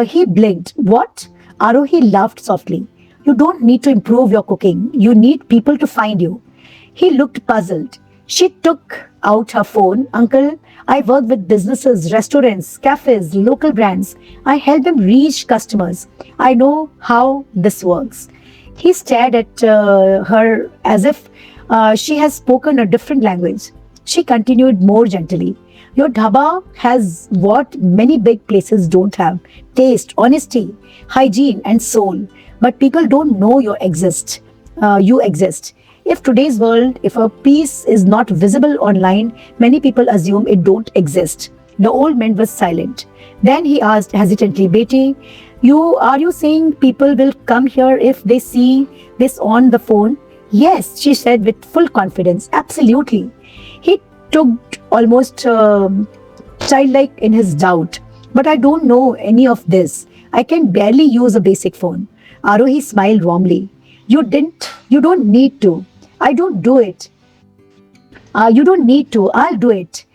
He blinked. What? Arohi laughed softly. You don't need to improve your cooking. You need people to find you. He looked puzzled. She took out her phone. Uncle, I work with businesses, restaurants, cafes, local brands. I help them reach customers. I know how this works. He stared at her as if she has spoken a different language. She continued more gently. Your dhaba has what many big places don't have: taste, honesty, hygiene, and soul. But people don't know you exist. If today's world, if a piece is not visible online, many people assume it don't exist. The old man was silent. Then he asked hesitantly, Beti, you saying people will come here if they see this on the phone? Yes, she said with full confidence. Absolutely. He took almost childlike in his doubt. But I don't know any of this. I can barely use a basic phone. Arohi smiled warmly. You don't need to. I don't do it. You don't need to. I'll do it.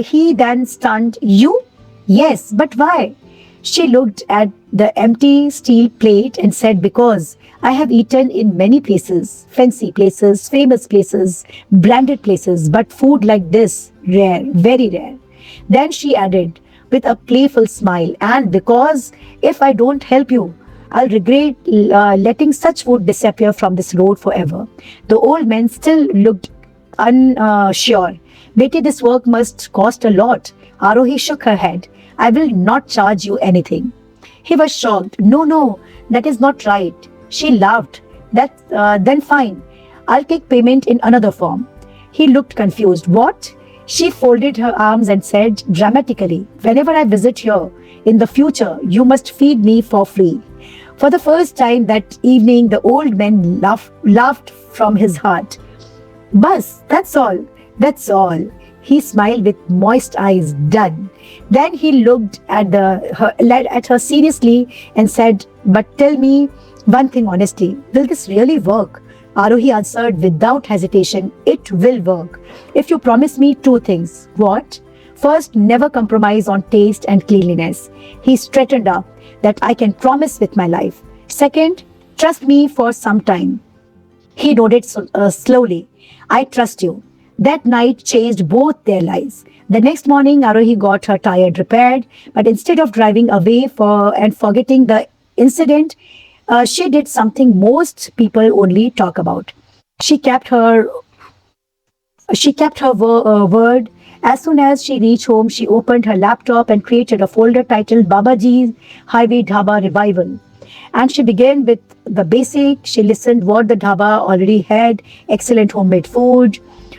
He then stunned. You? Yes, but why? She looked at the empty steel plate and said, because I have eaten in many places, fancy places, famous places, branded places, but food like this, rare, very rare. Then she added with a playful smile, and because if I don't help you, I'll regret letting such food disappear from this road forever. The old man still looked unsure. Betty, this work must cost a lot. Arohi shook her head. I will not charge you anything. He was shocked. No, that is not right. She laughed. Then fine. I'll take payment in another form. He looked confused. What? She folded her arms and said dramatically, whenever I visit here, in the future, you must feed me for free. For the first time that evening, the old man laughed from his heart. Bus, that's all. That's all. He smiled with moist eyes. Done. Then he looked at her seriously and said, but tell me one thing honestly, will this really work? Arohi answered without hesitation, it will work. If you promise me two things. What? First, never compromise on taste and cleanliness. He straightened up. That I can promise with my life. Second, trust me for some time. He nodded slowly. I trust you. That night changed both their lives. The next morning, Arohi got her tire repaired, but instead of driving away and forgetting the incident, she did something most people only talk about. She kept her word. As soon as she reached home, she opened her laptop and created a folder titled Babaji's Highway Dhaba Revival. And she began with the basic. She listened what the dhaba already had: excellent homemade food,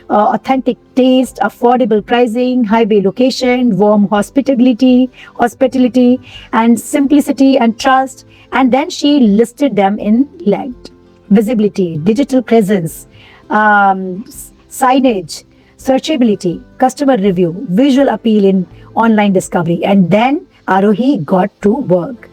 authentic taste, affordable pricing, highway location, warm hospitality, and simplicity and trust. And then she listed them in length: visibility, digital presence, signage, searchability, customer review, visual appeal in online discovery. And then Arohi got to work.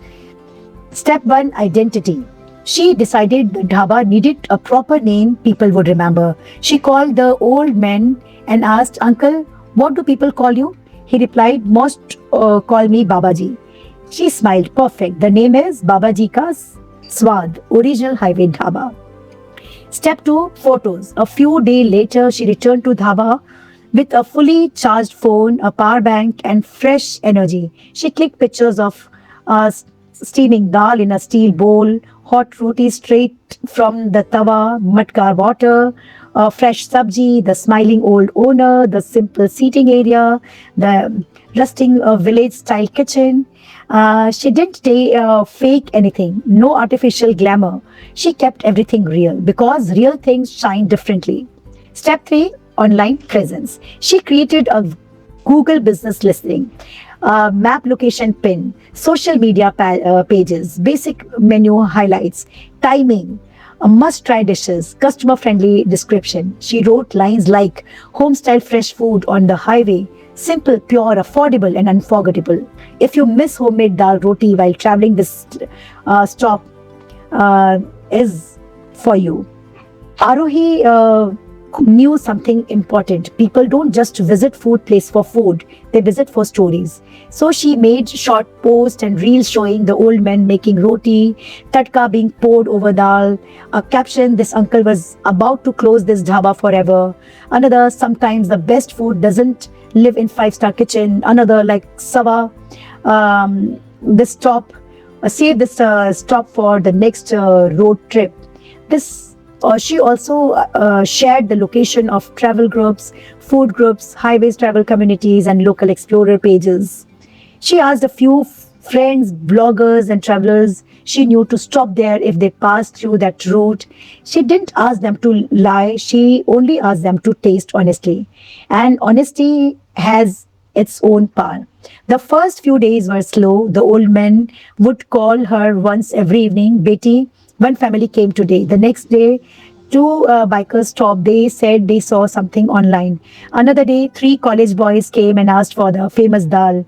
Step 1, identity. She decided the dhaba needed a proper name people would remember. She called the old man and asked, Uncle, what do people call you? He replied, most call me Babaji. She smiled. Perfect. The name is Babaji Ka Swad, Original Highway Dhaba. Step 2, photos. A few days later, she returned to dhaba with a fully charged phone, a power bank, and fresh energy. She clicked pictures of steaming dal in a steel bowl, hot roti straight from the tawa, matka water, fresh sabji, the smiling old owner, the simple seating area, the rusting village-style kitchen. She didn't fake anything, no artificial glamour. She kept everything real because real things shine differently. Step 3, online presence. She created a Google business listing, map location pin, social media pages, basic menu highlights, timing, must-try dishes, customer-friendly description. She wrote lines like home-style fresh food on the highway, simple, pure, affordable, and unforgettable. If you miss homemade dal roti while traveling, this stop is for you. Arohi knew something important. People don't just visit food place for food, they visit for stories. So she made short posts and reels showing the old men making roti, tatka being poured over dal, a caption, this uncle was about to close this dhaba forever. Another, sometimes the best food doesn't live in five-star kitchen. Another, like Sava, this stop, save this stop for the next road trip. This She also shared the location of travel groups, food groups, highways travel communities, and local explorer pages. She asked a few friends, bloggers, and travelers she knew to stop there if they passed through that route. She didn't ask them to lie, she only asked them to taste honestly. And honesty has its own power. The first few days were slow. The old men would call her once every evening, Betty, one family came today. The next day, two bikers stopped. They said they saw something online. Another day, three college boys came and asked for the famous dal.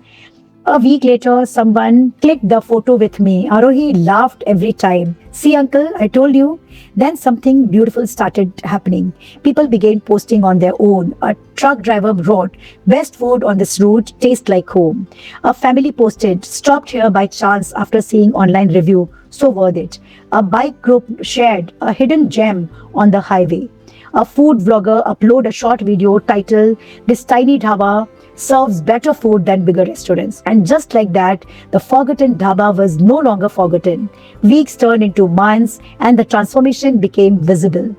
A week later, someone clicked the photo with me. Arohi laughed every time. See, uncle, I told you. Then something beautiful started happening. People began posting on their own. A truck driver wrote, best food on this route, tastes like home. A family posted, stopped here by chance after seeing online review, so worth it. A bike group shared a hidden gem on the highway. A food vlogger uploaded a short video titled, this tiny dhaba serves better food than bigger restaurants. And just like that, the forgotten dhaba was no longer forgotten. Weeks turned into months and the transformation became visible.